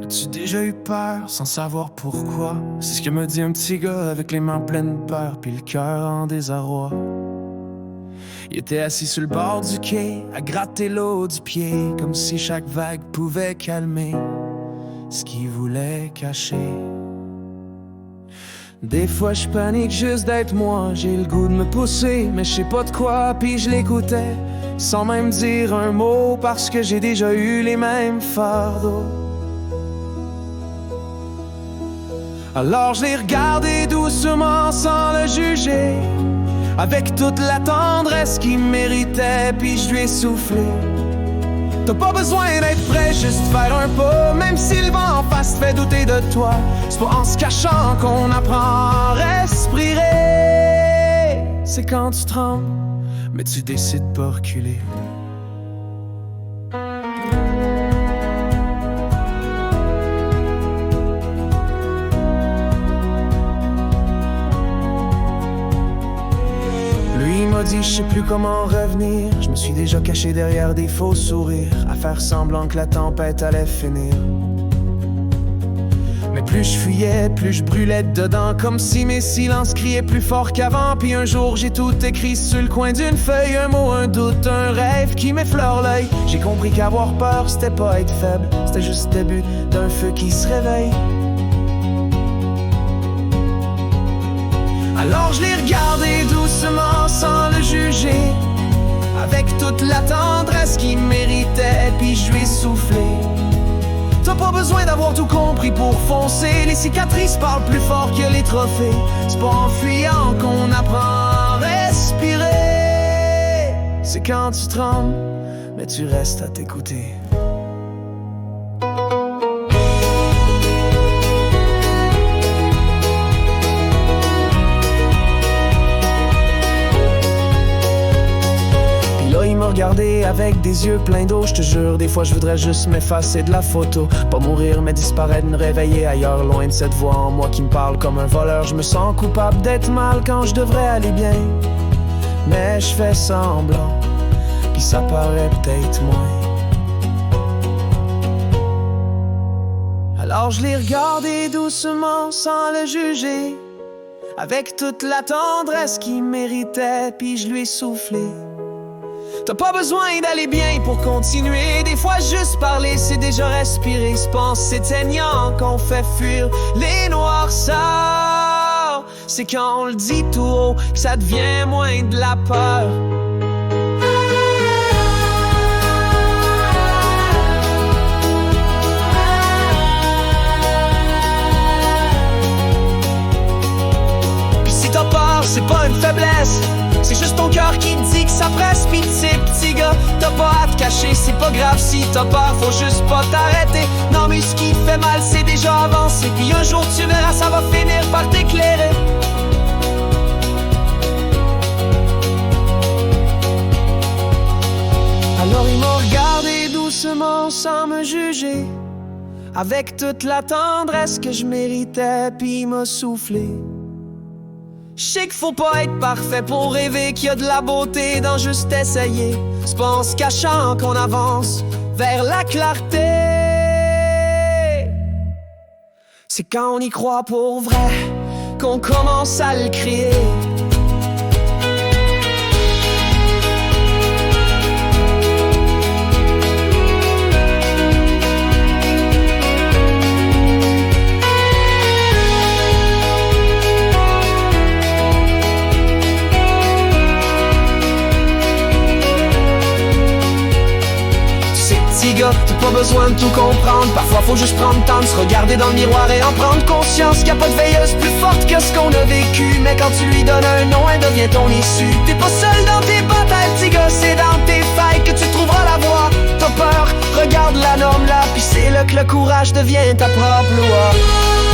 As-tu déjà eu peur sans savoir pourquoi? C'est ce que me dit un petit gars avec les mains pleines de peur puis le cœur en désarroi. Il était assis sur le bord du quai à gratter l'eau du pied, comme si chaque vague pouvait calmer ce qu'il voulait cacher. Des fois je panique juste d'être moi, j'ai le goût de me pousser, mais je sais pas de quoi, puis je l'écoutais sans même dire un mot, parce que j'ai déjà eu les mêmes fardeaux. Alors je l'ai regardé doucement sans le juger, avec toute la tendresse qu'il méritait, puis je lui ai soufflé: t'as pas besoin d'être prêt, juste faire un pas, même si le vent en face te fait douter de toi. C'est pas en se cachant qu'on apprend à respirer. C'est quand tu trembles, mais tu décides pas reculer. Lui m'a dit je sais plus comment revenir. Je me suis déjà caché derrière des faux sourires, à faire semblant que la tempête allait finir. Mais plus je fuyais, plus je brûlais dedans, comme si mes silences criaient plus fort qu'avant. Puis un jour j'ai tout écrit sur le coin d'une feuille, un mot, un doute, un rêve qui m'effleure l'œil. J'ai compris qu'avoir peur c'était pas être faible, c'était juste le début d'un feu qui se réveille. Alors je l'ai regardé doucement sans le juger, avec toute la tendresse qu'il méritait, puis je lui ai soufflé: t'as pas besoin d'avoir tout compris pour foncer. Les cicatrices parlent plus fort que les trophées. C'est pas en fuyant qu'on apprend à respirer. C'est quand tu trembles, mais tu restes à t'écouter. Il m'a regardé avec des yeux pleins d'eau. Je te jure, des fois je voudrais juste m'effacer de la photo, pas mourir mais disparaître, me réveiller ailleurs, loin de cette voix en moi qui me parle comme un voleur. Je me sens coupable d'être mal quand je devrais aller bien, mais je fais semblant, puis ça paraît peut-être moins. Alors je l'ai regardé doucement sans le juger, avec toute la tendresse qu'il méritait, puis je lui ai soufflé: t'as pas besoin d'aller bien pour continuer. Des fois juste parler c'est déjà respirer. C'est pas en s'éteignant qu'on fait fuir les noirceurs. C'est quand on le dit tout haut que ça devient moins de la peur. Puis si t'as peur c'est pas une faiblesse, c'est juste ton cœur qui te dit que ça presse. Pis tu sais petit gars, t'as pas à te cacher. C'est pas grave si t'as peur, faut juste pas t'arrêter. Non mais ce qui te fait mal c'est déjà avancé, puis un jour tu verras ça va finir par t'éclairer. Alors il m'a regardé doucement sans me juger, avec toute la tendresse que je méritais, puis il m'a soufflé: je sais qu'il faut pas être parfait pour rêver qu'il y a de la beauté dans juste essayer. C'est pas en se cachant qu'on avance vers la clarté. C'est quand on y croit pour vrai qu'on commence à le crier. T'as pas besoin de tout comprendre, parfois faut juste prendre le temps de se regarder dans le miroir et en prendre conscience qu'il n'y a pas de veilleuse plus forte que ce qu'on a vécu. Mais quand tu lui donnes un nom, elle devient ton issue. T'es pas seul dans tes batailles, petit gars, c'est dans tes failles que tu trouveras la voie. T'as peur, regarde la norme là, puis c'est là que le courage devient ta propre loi.